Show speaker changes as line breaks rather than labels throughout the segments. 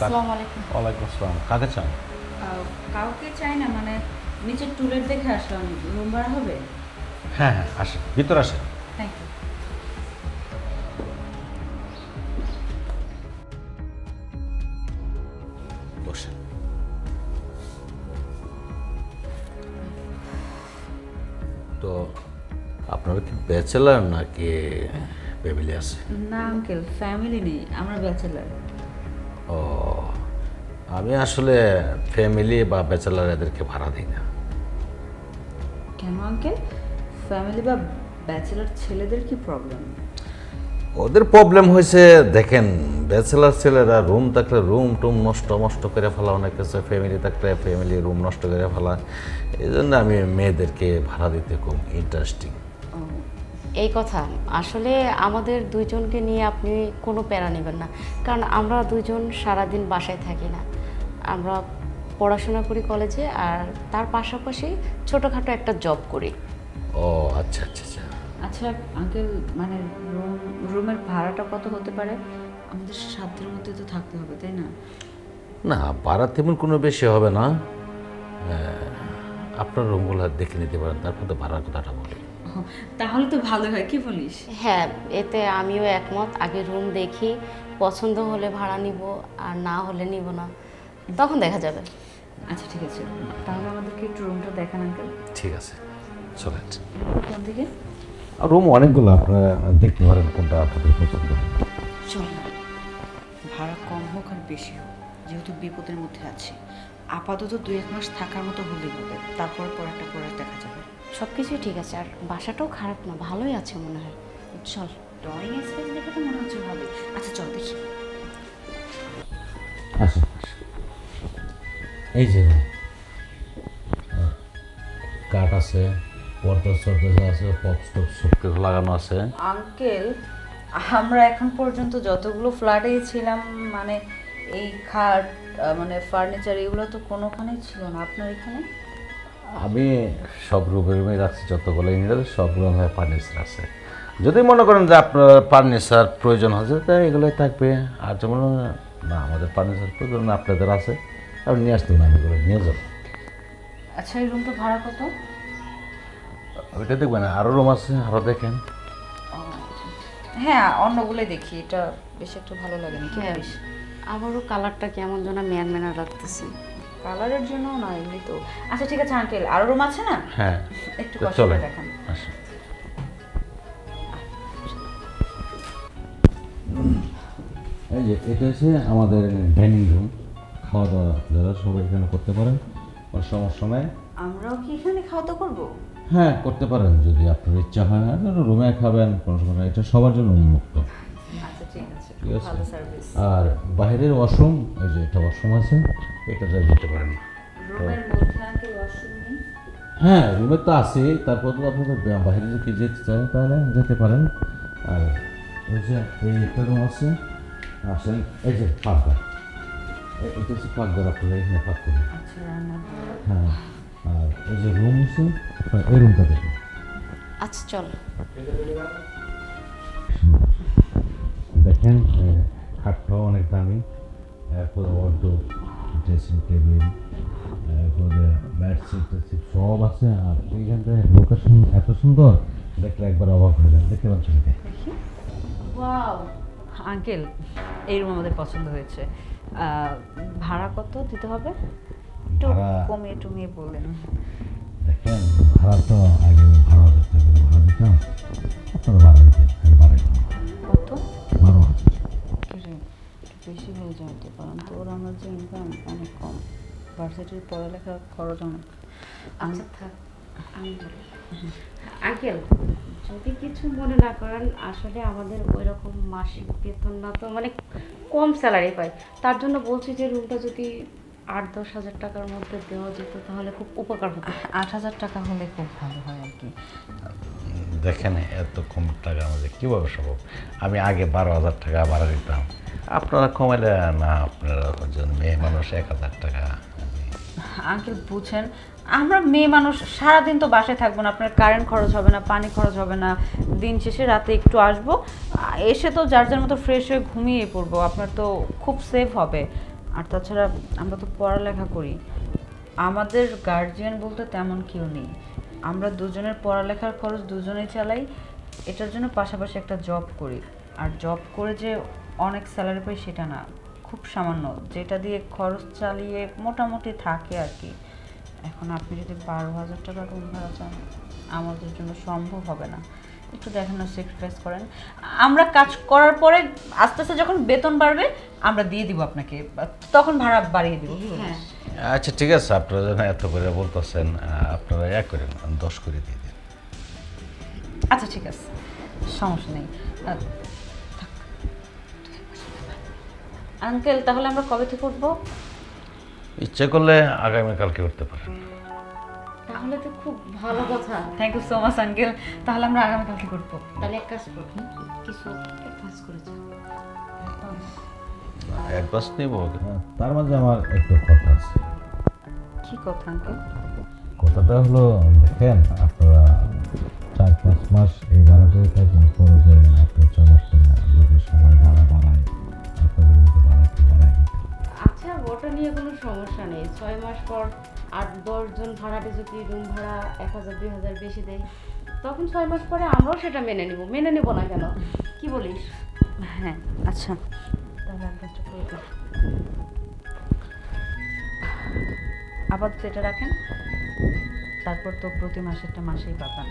আসসালামু আলাইকুম।
ওয়ালাইকুম আসসালাম। কাকে চান?
কাউকে চাই না, মানে নিচের টুলেট দেখে আসলাম, রুম ভাড়া হবে?
হ্যাঁ হ্যাঁ, আসেন, ভিতরে আসেন।
Thank you.
বসেন। তো আপনারা কি ব্যাচেলার নাকি ফ্যামিলি আছে?
না আঙ্কেল, ফ্যামিলি নেই, আমরা ব্যাচেলার।
ও, আমি আসলে ফ্যামিলি বা ব্যাচেলার এদেরকে ভাড়া দিই না।
কেন আঙ্কেল? ফ্যামিলি বা ব্যাচেলার ছেলেদের কি প্রবলেম?
ওদের প্রবলেম হয়েছে, দেখেন ব্যাচেলার ছেলেরা রুম থাকলে রুম টুম নষ্ট করে ফেলা, অনেক কিছু ফ্যামিলি থাকলে ফ্যামিলি রুম নষ্ট করে ফেলা। এই জন্য আমি মেয়েদেরকে ভাড়া দিতে খুব ইন্টারেস্টিং।
এই কথা আসলে আমাদের দুইজনকে নিয়ে আপনি কোনো প্যারা নেবেন না, কারণ আমরা দুইজন সারাদিন বাসায় থাকি না। আমরা পড়াশোনা করি কলেজে, আর তার পাশাপাশি ছোটোখাটো একটা জব করি।
ও আচ্ছা আচ্ছা আচ্ছা।
আচ্ছা আঙ্কেল, মানে রুমের ভাড়াটা কত হতে পারে? আমাদের সাধ্যের মধ্যে তো থাকতে হবে, তাই না?
না, ভাড়া তেমন কোনো বেশি হবে না। আপনার রুমগুলো দেখে নিতে পারেন, তারপর তো ভাড়ার কথাটা বলি।
তাহলে তো ভালো হয়, কি বলিস?
হ্যাঁ, এতে আমিও একমত। আগে রুম দেখি, পছন্দ হলে ভাড়া নিব, আর না হলে নিব না, তখন দেখা যাবে।
আচ্ছা ঠিক আছে, তাহলে আমাদেরকে একটু রুমটা দেখান আঙ্কেল।
ঠিক আছে, চলেন।
কোন দিকে?
রুম অনেকগুলো, আপনারা দেখতে পারেন কোনটা আপনাদের পছন্দ।
চল না, ভাড়া কম হোক আর বেশি হোক, যেহেতু বিপদের মধ্যে আছি, আপাতত 2-1 মাস থাকার মতো হলেই হবে, তারপর পরেরটা পরে দেখা যাবে।
সব কিছুই ঠিক আছে, আর বাসাটাও খারাপ না, ভালোই আছে মনে হয়। চল।
ড্রয়িং স্পেস দেখে তো মনে হচ্ছে ভালো। আচ্ছা চল দেখি।
আসুন, এই যে কাঠ আছে, পর্দা আছে, পপস সব কিছু লাগানো আছে।
আঙ্কেল, আমরা এখন পর্যন্ত যতগুলো ফ্ল্যাটেই ছিলাম, মানে এই খাট মানে ফার্নিচার এগুলো তো কোনোখানেই ছিল না, আপনার এখানে?
আমি সব রুমে রাখছি, যতগুলো ইউনিট সব রুমে ফার্নিচার আছে। যদি মনে করেন যে আপনার ফার্নিচার প্রয়োজন হচ্ছে, তাই এগুলোই থাকবে। আর যেমন না আমাদের ফার্নিচার প্রয়োজন না আপনাদের আছে, আপনি নিয়ে আসতে না, আমি এগুলো নিয়ে যাবো।
আচ্ছা এই রুমটা ভাড়া কত?
ওইটা দেখবেন, আরও রুম আছে, আরও দেখেন।
হ্যাঁ অন্যগুলোই দেখি, এটা বেশ একটু ভালো লাগেনি, কি
হ্যাঁ,
বলিস?
আমারও কালারটা কেমন যেন ম্যান ম্যানা লাগতেছে।
কালারের জন্য না, এমনি তো। আচ্ছা ঠিক আছে আঙ্কেল, আরো রুম আছে না?
হ্যাঁ,
একটু
তো
কষ্ট
চলেন,
করে দেখান।
আসুন। এই যে এটা হচ্ছে আমাদের ডাইনিং রুম, খাওয়া দাওয়া যারা সবাই এখানে করতে পারেন, কোনো সমস্যা নেই।
আমরাও কি এখানে খাওয়া দাওয়া করবো?
হ্যাঁ করতে পারেন, যদি আপনার ইচ্ছা হয়। আর রুমে খাবেন, কোনো সমস্যা নেই, এটা সবার জন্য উন্মুক্ত।
আচ্ছা ঠিক আছে,
ঠিক আছে।
ভালো সার্ভিস।
আর বাইরের ওয়াশরুম, এই যে এটা ওয়াশরুম আছে, এটাতে যেতে পারেন।
রুমের মধ্যে আঙ্কেল ওয়াশরুম নেই?
হ্যাঁ রুমে তো আছে, তারপর তো আপনাদের বাইরে যদি যেতে চান তাহলে যেতে পারেন। আর ওই যে এই একটা রুম আছে, আসেন, এই যে পাকঘর, এটা হচ্ছে পাকঘর, আপনারা এখানে পাক করবেন।
আচ্ছা রান্না।
হ্যাঁ, আর এই যে রুম আছে, এই রুমটা দেখুন।
আচ্ছা চল।
দেখেন খাটটাও অনেক দামি, এরপরে ওয়ার্ডরোব, ড্রেসিং টেবিল, এরপরে বেডশিট টেডশিট সব আছে। আর এইখানটা লোকেশন এত সুন্দর, দেখলে একবার অবাক হয়ে যান। দেখতে পাচ্ছেন কি?
ওয়াও আঙ্কেল, এই রুম আমাদের পছন্দ হয়েছে। ভাড়া কত দিতে হবে? একটু
ভাড়া-
কমিয়ে টমিয়ে বললেন।
দেখেন ভাড়া তো আগে 12,000 টাকা করে ভাড়া দিতাম, আপনারা ভাড়া দিতেন, আমি বাড়াই
কত?
12,000।
কিরে, একটু বেশি হয়ে যায় তো, কারণ তোর আমার যে ইনকাম অনেক কম, ভার্সিটির পড়ালেখার খরচ অনেক।
আচ্ছা থাক, আমি বলি। আঙ্কেল, যদি কিছু মনে না করেন, আসলে আমাদের ওই রকম মাসিক বেতন না তো, মানে কম স্যালারি পাই, তার জন্য বলছি যে রুমটা যদি 8-10 হাজার টাকার মধ্যে দেওয়া যেত তাহলে খুব উপকার হতো।
8,000 টাকা হলে খুব ভালো হয় আর কি।
দেখেন এত কম টাকা আমাদের কীভাবে সম্ভব? আমি আগে 12,000 টাকা ভাড়া দিতাম, আপনারা কমাইলে না, আপনারা মেয়ে মানুষ 1,000 টাকা।
আঙ্কেল বুঝেন, আমরা মেয়ে মানুষ সারাদিন তো বাসায় থাকবো না, আপনার কারেন্ট খরচ হবে না, পানি খরচ হবে না, দিন শেষে রাতে একটু আসবো, এসে তো যার যার মতো ফ্রেশ হয়ে ঘুমিয়ে পড়বো, আপনার তো খুব সেভ হবে। আর তাছাড়া আমরা তো পড়ালেখা করি, আমাদের গার্জিয়ান বলতে তেমন কেউ নেই। আমরা দুজনের পড়ালেখার খরচ দুজনেই চালাই, এটার জন্য পাশাপাশি একটা জব করি। আর জব করে যে অনেক স্যালারি পাই সেটা না, খুব সামান্য, যেটা দিয়ে খরচ চালিয়ে মোটামুটি থাকে আর কি। এখন আপনি যদি 12,000 টাকা রুম ভাড়া চান, আমাদের জন্য সম্ভব হবে না। একটু দেখেন না, স্যাক্রিফাইস করেন। আমরা কাজ করার পরে আস্তে আস্তে যখন বেতন বাড়বে আমরা দিয়ে দিব আপনাকে, তখন ভাড়া বাড়িয়ে দিব।
হ্যাঁ
আচ্ছা ঠিক আছে, আপনারা যেন এত করে বলতেছেন, আপনারা এক করেন, আমি 10 করে দিয়ে দিন।
আচ্ছা ঠিক আছে, সমস্যা নেই। আঙ্কেল, তাহলে আমরা কবে থেকে উঠবো?
ইচ্ছে করলে আগামীকালকে উঠতে পারেন।
তাহলে তো খুব ভালো কথা।
Thank you so much uncle, তাহলে আমরা আগামীকালকে করবো।
তাহলে এক কাজ করুন, কিছু অ্যাডভান্স করেছে।
অ্যাডভান্স নিব, তার মাঝে আমার একটু কথা আছে।
কি কথা আঙ্কেল?
কথাটা হলো, দেখেন আপনারা 4-5 মাস এই ভাড়াটাই থাকবেন, পরে যে আপনার 6 মাস পরে যদি সবাই ভাড়া বাড়ায়, আপনাদের মতো ভাড়া একটু বাড়ায় দিতে।
আচ্ছা, ওটা নিয়ে কোনো সমস্যা নেই। 6 মাস পর 8-10 জন ভাড়াটে যদি রুম ভাড়া 1,000-2,000 বেশি দেয়, তখন 6 মাস পরে আমরাও সেটা মেনে নিব। মেনে নিব না কেন, কি বলিস?
হ্যাঁ আচ্ছা, তাহলে অ্যাডভান্সটা করে দিন। আপাতত এটা রাখেন, তারপর তো প্রতি মাসেরটা মাসেই পাবেন।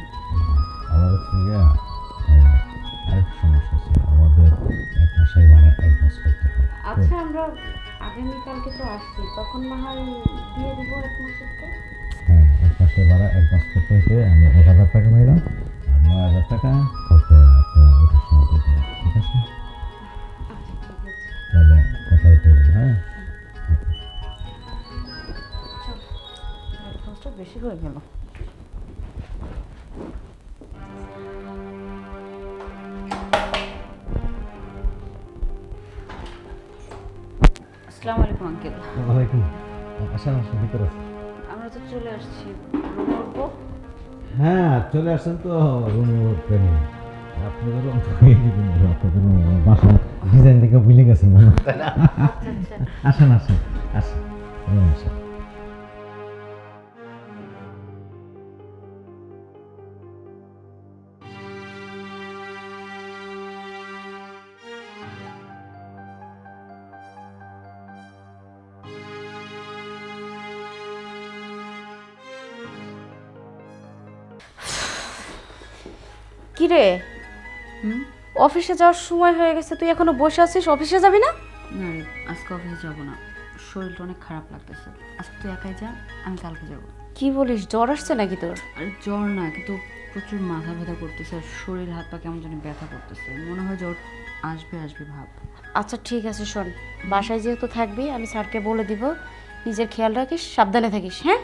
আমাদের থেকে আরেকটা সমস্যা আছে, আমাদের 1 মাসের ভাড়া অ্যাডভান্স করতে হয়।
আচ্ছা, আমরা আগামীকালকে তো আসছি, তখন না হয় দিয়ে দিব 1 মাসের তো।
হ্যাঁ, 1 মাসের ভাড়া অ্যাডভান্স করতে হইতে আমি 1,000 টাকা নিলাম, আর 9,000 টাকা কালকে আপনারা ওটার সময় দিয়ে দেবেন, ঠিক আছে?
আচ্ছা ঠিক আছে,
তাহলে কথা এটা হলো, হ্যাঁ?
চল।
অ্যাডভান্সটা বেশি হয়ে গেল। আসসালামু আলাইকুম আঙ্কেল।
ওয়ালাইকুম আসসালাম, আসুন ভিতরে আসুন।
আমরা তো চলে আসছি, রুমে উঠবো।
হ্যাঁ চলে আসছেন তো, রুমে উঠতে নেই, আপনাদের রুম হয়ে দিবেন, আপনাদের বাসা ডিজাইন দেখে ভুলে গেছেন মনে হয়।
আচ্ছা আচ্ছা,
আসেন আসেন আসেন, রুমে আসেন।
কি রে,
হুম?
অফিসে যাওয়ার সময় হয়ে গেছে, তুই এখনো বসে আছিস? অফিসে যাবি না?
না রে, আজকে অফিসে যাবো না, শরীরটা অনেক খারাপ লাগতেছে। আজকে তুই একাই যা, আমি কালকে যাবো।
কি বলিস, জ্বর আসছে নাকি তোর?
আর জ্বর না, কিন্তু প্রচুর মাথা ব্যথা করতেছে, আর শরীর হাত পা কেমন জানি ব্যথা করতেছে, মনে হয় জ্বর আসবে আসবে ভাব।
আচ্ছা ঠিক আছে, শোন, বাসায় যেহেতু থাকবি আমি স্যারকে বলে দিব, নিজের খেয়াল রাখিস, সাবধানে থাকিস। হ্যাঁ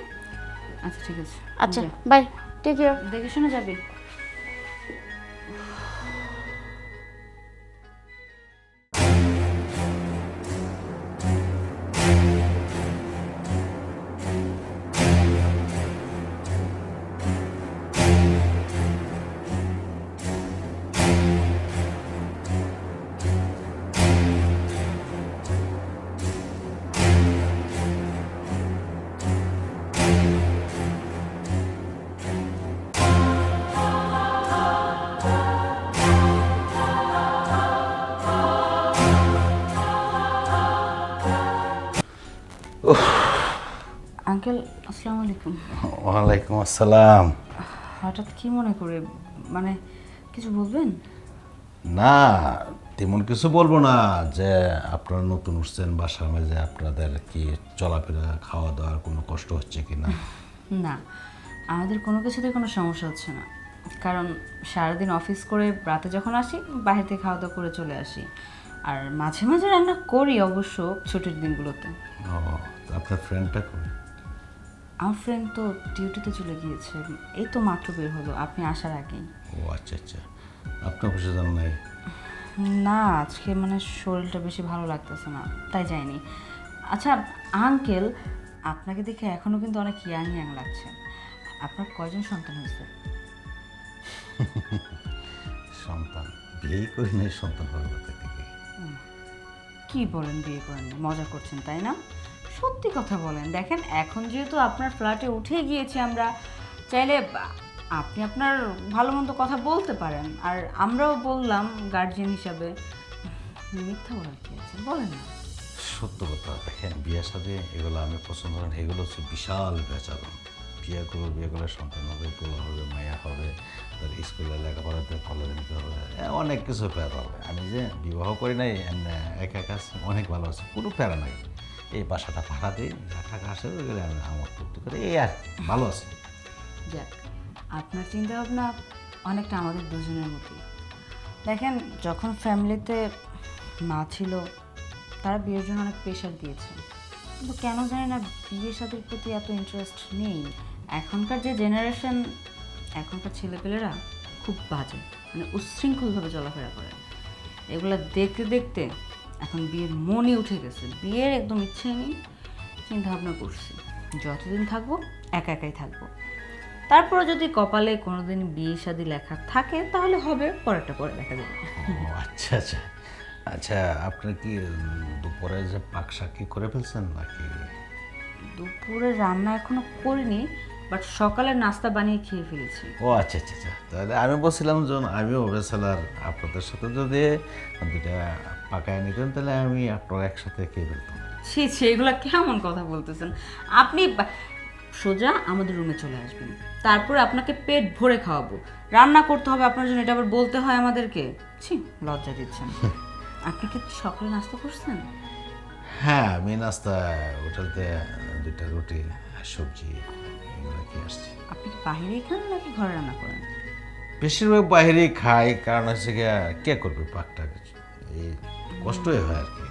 আচ্ছা ঠিক আছে,
আচ্ছা,
যা।
Bye, take care.
দেখে শুনে যাবি। আঙ্কেল, আসসালামু আলাইকুম।
ওয়ালাইকুম আসসালাম।
হঠাৎ কি মনে করে, মানে কিছু বলবেন?
না তেমন কিছু বলবো না, যে আপনারা নতুন উঠছেন, বাসার মাঝে আপনাদের কি চলাফেরা খাওয়া দাওয়ার কোনো কষ্ট হচ্ছে কি না?
না, আমাদের কোনো কিছুতে কোনো সমস্যা হচ্ছে না, কারণ সারাদিন অফিস করে রাতে যখন আসি বাইরে থেকে খাওয়া দাওয়া করে চলে আসি, আর মাঝে মাঝে রান্না করি অবশ্য ছুটির দিনগুলোতে।
ও, তা আপনার ফ্রেন্ডটা কই?
আমার ফ্রেন্ড তো ডিউটিতে চলে গিয়েছে, এই তো মাত্র বের হলো আপনি আসার আগেই।
ও আচ্ছা আচ্ছা, আপনি অফিসে যান নাই?
না, আজকে মানে শরীরটা বেশি ভালো লাগতেছে না, তাই যাইনি। আচ্ছা আঙ্কেল, আপনাকে দেখে এখনও কিন্তু অনেক ইয়াং ইয়াং লাগছে। আপনার কয়জন সন্তান হয়েছে?
সন্তান বিয়েই করি নাই, সন্তান হবে কোথা থেকে?
কি বলেন বিয়ে করেন না? মজা করছেন তাই না? সত্যি কথা বলেন। দেখেন এখন যেহেতু আপনার ফ্ল্যাটে উঠে গিয়েছি আমরা, চাইলে আপনি আপনার ভালো মন্দ কথা বলতে পারেন, আর আমরাও বললাম গার্জিয়ান হিসাবে। মিথ্যা বলার কি আছে বলেন না।
সত্য কথা, দেখেন বিয়ের সাথে এগুলো আমি পছন্দ করেন, এগুলো হচ্ছে বিশাল বেচাল। বিয়ে করলে সন্তান হবে, পোলা হবে, মায়া হবে, তার স্কুলে লেখাপড়াতে কলেজে নিতে হবে, অনেক কিছু প্যারা হবে। আমি যে বিবাহ করি নাই, এমনি একা একা আছি, অনেক ভালো আছে, কোনো প্যারা নাই। এই বাসাটা ভাড়া দিই, যা টাকা আসে ওইগুলো আমি আমার তৃপ্তি করে এই আর কি, ভালো আছে।
যাক, আপনার চিন্তা ভাবনা অনেকটা আমাদের দুজনের মতোই। দেখেন যখন ফ্যামিলিতে মা ছিল তারা বিয়ের জন্য অনেক প্রেশার দিয়েছে, কিন্তু কেন জানি না বিয়ে শাদীর প্রতি এত ইন্টারেস্ট নেই। এখনকার যে জেনারেশন, এখনকার ছেলেপেলেরা খুব বাজে, মানে উচ্ছৃঙ্খলভাবে চলাফেরা করে। এগুলো দেখতে দেখতে এখন বিয়ের মনই উঠে গেছে, বিয়ের একদম ইচ্ছে নেই। চিন্তা ভাবনা করছি যতদিন থাকবো একা একাই থাকবো, তারপরে যদি কপালে কোনোদিন বিয়ে শাদী লেখা থাকে তাহলে হবে, পরেরটা পরে দেখা যাবে।
ও আচ্ছা আচ্ছা আচ্ছা, আপনি কি দুপুরে যে পাক শাক কি করে ফেলছেন নাকি?
দুপুরে রান্না এখনো করিনি, বাট সকালে নাস্তা বানিয়ে খেয়ে ফেলেছি।
ও আচ্ছা আচ্ছা আচ্ছা, তাহলে আমি বলছিলাম যে আমিও বেসালার আপনাদের সাথে যদি দুটা পাকায় নিতেন তাহলে আমি আপনার একসাথে খেয়ে ফেলতাম।
ছি ছি, এগুলো কেমন কথা বলতেছেন আপনি? সোজা আমাদের রুমে চলে আসবেন, তারপরে আপনাকে পেট ভরে খাওয়াবো। রান্না করতে হবে আপনার জন্য, এটা আবার বলতে হয় আমাদেরকে? ছি, লজ্জা দিচ্ছেন। আপনি কি সকালে নাস্তা করছেন?
হ্যাঁ, আমি নাস্তা হোটেলতে দুটা রুটি আর সবজি এগুলো খেয়ে আসছি।
আপনি কি বাইরেই খান নাকি ঘরে রান্না করেন?
বেশিরভাগ বাইরেই খাই, কারণ হচ্ছে গিয়ে কে করবে পাকটা, এই কষ্টই হয় আর কি।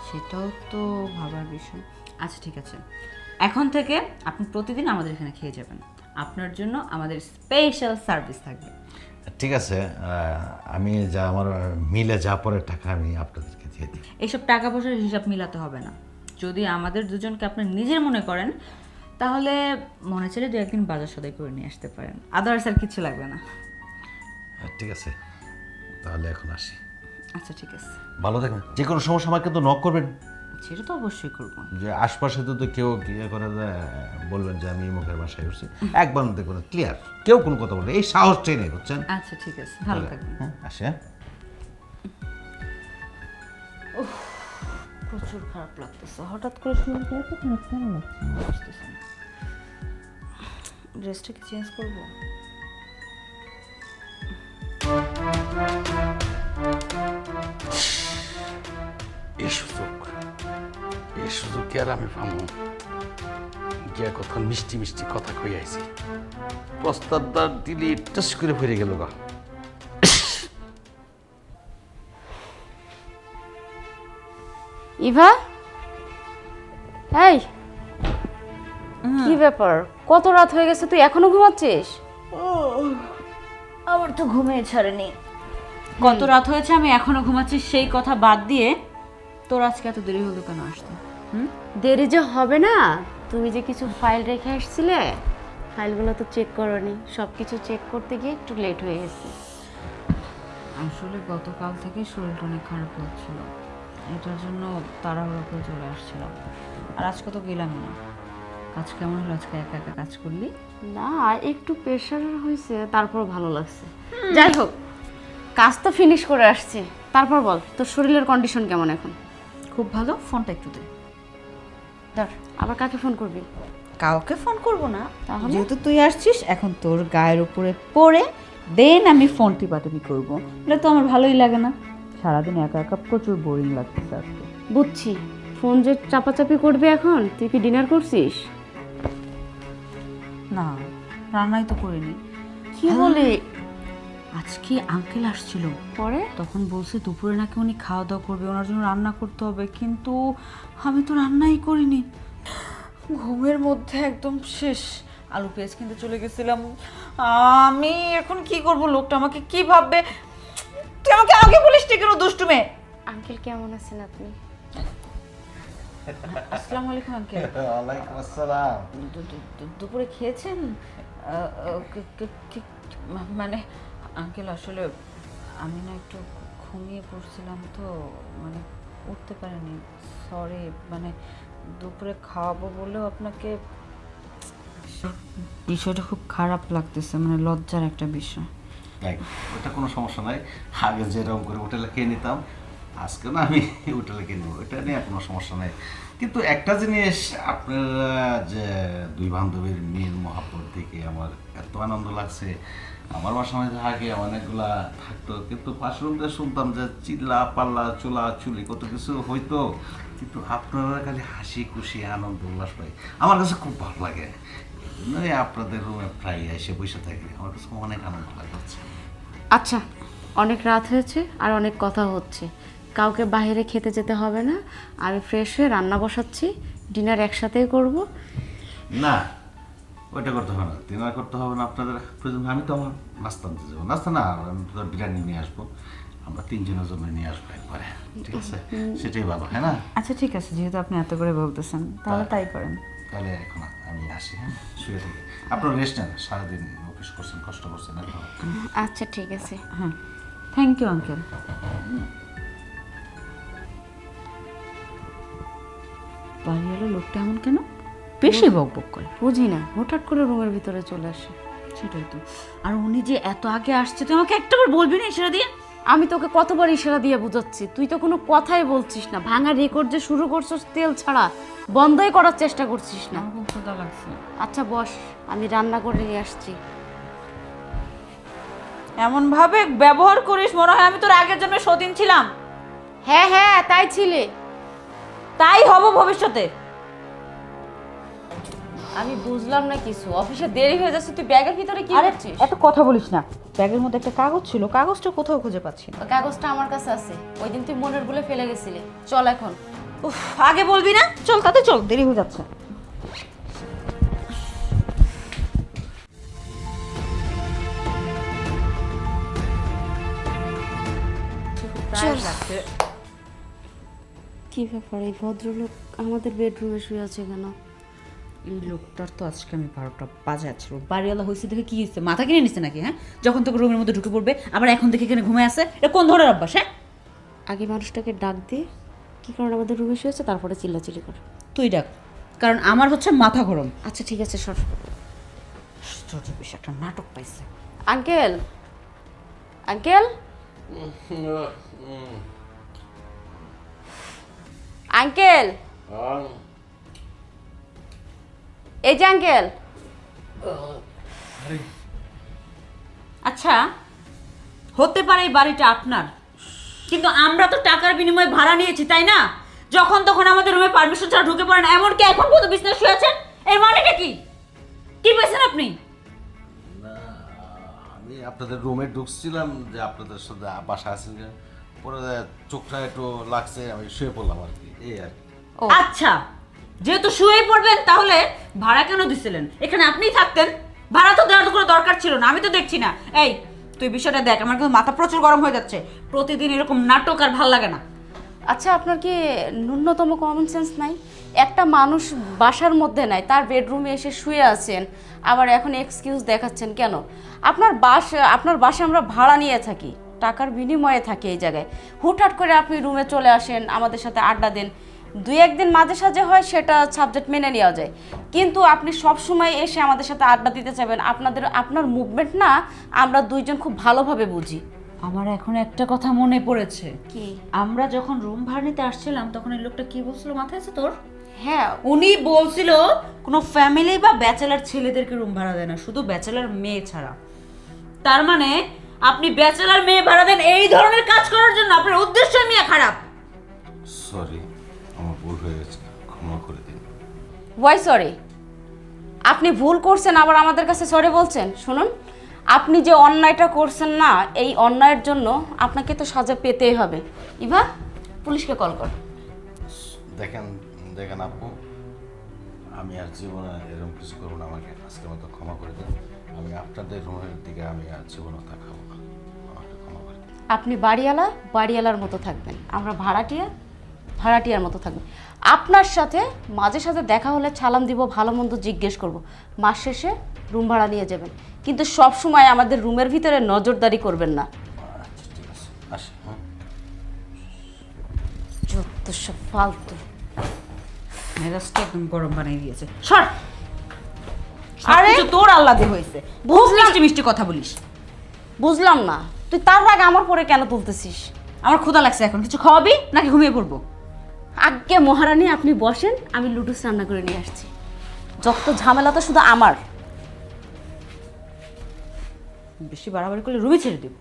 সেটাও তো ভাবার বিষয়। আচ্ছা ঠিক আছে, এখন থেকে আপনি প্রতিদিন আমাদের এখানে খেয়ে যাবেন, আপনার জন্য আমাদের স্পেশাল সার্ভিস থাকবে।
ঠিক আছে, আমি যা আমার মিলে যা পরে টাকা আমি আপনাদেরকে দিয়ে দিই।
এইসব টাকা পয়সার হিসাব মিলাতে হবে না। যদি আমাদের দুজনকে আপনি নিজের মনে করেন তাহলে মনে চাইলে দু একদিন বাজার সদাই করে নিয়ে আসতে পারেন, আদার্স আর কিছু লাগবে না।
ঠিক আছে, তাহলে এখন আসি।
আচ্ছা ঠিক আছে,
ভালো থাকবেন, যে কোনো সমস্যা আমাকে কিন্তু নক করবেন।
সেটা তো অবশ্যই করবো।
যে আশপাশে তো কেউ ইয়ে করে যায়, বলবেন যে আমি মুখের বাসায় উঠছি, একবার দেখবেন ক্লিয়ার, কেউ কোনো কথা বলবে, এই সাহসটাই নেই, বুঝছেন?
আচ্ছা ঠিক আছে, ভালো থাকবেন।
হ্যাঁ, আসি। হ্যাঁ,
প্রচুর খারাপ লাগতেছে, হঠাৎ করে শুরু করে তো খারাপ কেন লাগছে বুঝতেছি না। ড্রেসটা কি চেঞ্জ করবো?
এই সুযোগ কি আর আমি পাবো? গিয়া কতক্ষণ মিষ্টি মিষ্টি কথা কই আইছি, প্রস্তাবটা দিলি টাস করে ফিরে গেল গা।
ইভা, এই কি ব্যাপার? কত রাত হয়ে গেছে, তুই এখনো ঘুমাচ্ছিস?
আমার তো ঘুমিয়ে ছাড়েনি। কত রাত হয়েছে আমি এখনো ঘুমাচ্ছি সেই কথা বাদ দিয়ে তোর আজকে এত দেরি হলো কেন আসতে?
দেরি যে হবে না, তুমি যে কিছু ফাইল রেখে আসছিলে, ফাইলগুলো তো চেক করোনি, সব কিছু চেক করতে গিয়ে একটু লেট হয়ে গেছে।
আসলে গতকাল থেকে শরীরটা অনেক খারাপ লাগছিল, এটার জন্য তাড়াহুড়ো করে চলে আসছিলাম। আর আজকে তো গেলামই না। কাজ কেমন হলো আজকে? একা একা কাজ করলি?
না, একটু প্রেশার হয়েছে, তারপর ভালো লাগছে। যাই হোক, কাজ তো ফিনিশ করে আসছি। তারপর বল, তোর শরীরের কন্ডিশন কেমন এখন?
খুব ভালো। ফোনটা একটু দে।
ধর, আবার কাকে ফোন করবি?
কাউকে ফোন করব না,
তাহলে?
যেহেতু তুই আসছিস এখন তোর গায়ের উপরে পড়ে দেন আমি ফোন টিপাটিপি করবো। এটা তো আমার ভালোই লাগে না, সারাদিন একা একা প্রচুর বোরিং লাগতেছে আজকে।
বুঝছি, ফোন যে চাপাচাপি করবি এখন। তুই কি ডিনার করছিস?
না, রান্নাই তো করিনি।
কি বলে?
আজকে আঙ্কেল আসছিল,
পরে
তখন বলছে দুপুরে নাকি উনি খাওয়া দাওয়া করবে, ওনার জন্য রান্না করতে হবে, কিন্তু আমি তো রান্নাই করিনি। ঘুমের মধ্যে একদম শেষ। আলু পেঁয়াজ কিনতে চলে গেছিলাম। আমি এখন কি করব? লোকটা আমাকে কি ভাববে? তুই আমাকে আগে বলিস নি কেন, দুষ্টু মেয়ে?
আঙ্কেল কেমন আছেন আপনি?
আসসালামু আলাইকুম আঙ্কেল।
ওয়ালাইকুম আসসালাম।
দুপুরে খেয়েছেন? মানে আঙ্কেল আসলে আমি না একটু ঘুমিয়ে পড়ছিলাম তো, মানে উঠতে পারিনি, সরি। মানে দুপুরে খাওয়াবো বলেও আপনাকে, বিষয়টা খুব খারাপ লাগতেছে, মানে লজ্জার একটা বিষয়।
দেখ, ওটা কোনো সমস্যা নাই। আগে যেরকম করে হোটেলে খেয়ে নিতাম, আজকে না আমি হোটেলে খেয়ে নেবো, এটা নিয়ে কোনো সমস্যা নেই। কিন্তু একটা জিনিস, আপনারা যে দুই বান্ধবীর মেয়ের মহাব্বত দেখে আমার এত আনন্দ লাগছে। আমার বাসার মধ্যে আগে অনেকগুলা থাকতো, কিন্তু পাশের রুমে শুনতাম যে চিল্লা পাল্লা চুলা চুলি কত কিছু হইতো, কিন্তু আপনারা খালি হাসি খুশি আনন্দ উল্লাস পাই, আমার কাছে খুব ভালো লাগে। এই জন্যই আপনাদের রুমে প্রায় এসে বসে থাকি, আমার কাছে অনেক আনন্দ লাগে।
আচ্ছা, অনেক রাত হয়েছে আর অনেক কথা হচ্ছে, কাউকে বাইরে খেতে যেতে হবে না। আমি ফ্রেশ হয়ে রান্না বসাচ্ছি, ডিনার একসাথেই করব।
না, ওইটা করতে হবে না, ডিনার করতে হবে না আপনাদের প্রয়োজন। আমি তো আমার নাস্তা আনতে যাবো, নাস্তা না, আমি তো বিরিয়ানি নিয়ে আসবো, আমরা তিনজনের জন্য নিয়ে আসবো একবারে, ঠিক আছে? সেটাই ভালো, হ্যাঁ না?
আচ্ছা ঠিক আছে, যেহেতু আপনি এত করে বলতেছেন তাহলে তাই করেন।
তাহলে এখন আমি আসি, হ্যাঁ, শুয়ে থাকি। আপনার রেস্ট নেন, সারাদিন অফিস করছেন, কষ্ট করছেন এখন।
আচ্ছা ঠিক আছে।
হ্যাঁ, থ্যাংক ইউ আঙ্কেল। বাড়িওয়ালা লোকটা এমন কেন, বেশি বকবক করে?
বুঝি না, হঠাৎ করে রুমের ভিতরে চলে আসে।
সেটাই তো। আর উনি যে এত আগে আসছে, তুই আমাকে একটাবার বলবি না ইশারা দিয়ে?
আমি তোকে কতবার ইশারা দিয়ে বুঝাচ্ছি, তুই তো কোনো কথাই বলছিস না। ভাঙা রেকর্ড যে শুরু করছিস তেল ছাড়া, বন্ধই করার চেষ্টা করছিস না।
আমার খুব ক্ষুধা লাগছে।
আচ্ছা বস, আমি রান্না করে নিয়ে আসছি।
এমন ভাবে ব্যবহার করিস মনে হয় আমি তোর আগের জন্য সতীন ছিলাম।
হ্যাঁ হ্যাঁ, তাই ছিলে।
তাই হব ভবিষ্যতে।
আমি বুঝলাম না কিছু, অফিসে দেরি হয়ে যাচ্ছে, তুই ব্যাগের ভিতরে কি
আরে
করছিস?
এত কথা বলিস না। ব্যাগের মধ্যে একটা কাগজ ছিল, কাগজটা কোথাও খুঁজে পাচ্ছি না।
ওই কাগজটা আমার কাছে আছে, ওই দিন তুই মনের বলে ফেলে গেছিলি। চল এখন।
উফ, আগে বলবি না? চল তাতে চল, দেরি হয়ে যাচ্ছে।
কি ব্যাপার, এই ভদ্রলোক আমাদের বেডরুমে শুয়ে আছে কেন?
এই লোকটার তো আজকে আমি 12টা বাজাচ্ছিল। বাড়িওয়ালা হয়েছে দেখে কি হয়েছে, মাথা কিনে নিচ্ছে নাকি? হ্যাঁ, যখন তোকে রুমের মধ্যে ঢুকে পড়বে আবার এখন দেখে এখানে ঘুমায় আছে, এটা কোন ধরনের অভ্যাস? হ্যাঁ,
আগে মানুষটাকে ডাক দিয়ে কি কারণ আমাদের রুমে শুয়েছে, তারপরে চিল্লাচিল্লি কর।
তুই ডাক, কারণ আমার হচ্ছে মাথা গরম।
আচ্ছা ঠিক আছে, সর।
আশ্চর্য বিষয়, একটা নাটক পাইছে।
আঙ্কেল, আঙ্কেল, আঙ্কেল, এই যে আঙ্কেল।
আচ্ছা, হতে পারে এই বাড়িটা আপনার, কিন্তু আমরা তো টাকার বিনিময়ে ভাড়া নিয়েছি, তাই না? যখন তখন আমাদের রুমে পারমিশন ছাড়া ঢুকে পড়েন, এমনকি এখন পর্যন্ত বিজনেস শুয়েছেন। এর মানেটা কি? কি পেয়েছেন আপনি?
আমি আপনাদের রুমে ঢুকছিলাম যে আপনাদের সাথে বাসা আছেন, যে পরে চোখটা একটু লাগছে, আমি শুয়ে পড়লাম আর কি, এই আর কি।
আচ্ছা, যেহেতু শুয়ে পড়বেন তাহলে ভাড়া কেন দিছিলেন? এখানে আপনিই থাকতেন, ভাড়া তো দেওয়ার কোনো দরকার ছিল না। আমি তো দেখছি না। এই তুই বিষয়টা দেখ, আমার কিন্তু মাথা প্রচুর গরম হয়ে যাচ্ছে। প্রতিদিন এরকম নাটক আর ভাল লাগে না।
আচ্ছা, আপনার কি ন্যূনতম কমন সেন্স নাই? একটা মানুষ বাসার মধ্যে নাই, তার বেডরুমে এসে শুয়ে আছেন, আবার এখন এক্সকিউজ দেখাচ্ছেন কেন? আপনার বাসা আমরা ভাড়া নিয়ে থাকি, টাকার বিনিময়ে থাকি এই জায়গায়। হুটহাট করে আপনি রুমে চলে আসেন, আমাদের সাথে আড্ডা দেন, দুই একদিন মাঝে সাঝে হয়, সেটা সাবজেক্ট মেনে নেওয়া যায়। কিন্তু আপনি সব সময় এসে আমাদের সাথে আড্ডা দিতে চাইবেন, আপনার মুভমেন্ট না আমরা দুইজন খুব ভালোভাবে বুঝি।
আমার এখন একটা কথা মনে পড়েছে।
কি?
আমরা যখন রুম ভাড়া নিতে আসছিলাম তখন এই লোকটা কি বলছিল, মাথায় আছে তোর?
হ্যাঁ,
উনি বলছিল কোনো ফ্যামিলি বা ব্যাচেলার ছেলেদেরকে রুম ভাড়া দেয় না, শুধু ব্যাচেলার মেয়ে ছাড়া। তার মানে আপনি ব্যাচেলার মেয়ে ভাড়া দেন এই ধরনের কাজ করার জন্য? আপনার উদ্দেশ্য মেয়ে খারাপ।
সরি, আমার ভুল হয়ে গেছে, ক্ষমা করে দিন।
Why sorry? আপনি ভুল করছেন আবার আমাদের কাছে সরি বলছেন? শুনুন, আপনি যে অন্যায়টা করছেন না, এই অন্যায়ের জন্য আপনাকে তো সাজা পেতেই হবে। ইভা, পুলিশকে কল কর।
দেখেন দেখেন আপু, আমি আর জীবনে এরকম কিছু করবো না, আমাকে আজকের মতো ক্ষমা করে দিন। আমি আপনাদের রুমের দিকে আমি আর জীবনে তাকাবো না, আমাকে ক্ষমা করে দিন।
আপনি বাড়িওয়ালার মতো থাকবেন, আমরা ভাড়াটিয়ার মতো থাকবেন। আপনার সাথে মাঝে সাথে দেখা হলে সালাম দিব, ভালো মন্দ জিজ্ঞেস করব, মাস শেষে রুম ভাড়া নিয়ে যাবেন, কিন্তু সব সময় আমাদের রুমের ভিতরে নজরদারি করবেন না।
আচ্ছা ঠিক আছে, আসি। হ্যাঁ।
চুপ। যত সব ফালতু।
মেজাজটা একদম গরম বানিয়ে দিয়েছে। সর।
আরে!
আরে তোর আল্লাদে হয়েছে,
বুঝলাম।
মিষ্টি মিষ্টি কথা বলিস।
বুঝলাম না, তুই তার আগে আমার পরে কেন তুলতেছিস?
আমার ক্ষুধা লাগছে, এখন কিছু খাওয়াবি নাকি ঘুমিয়ে পড়বো?
আগে মহারানী আপনি বসেন, আমি লুডুস রান্না করে নিয়ে আসছি। যত ঝামেলা তো শুধু আমার।
বেশি বাড়াবাড়ি করলে রুমে ছেড়ে দেবো।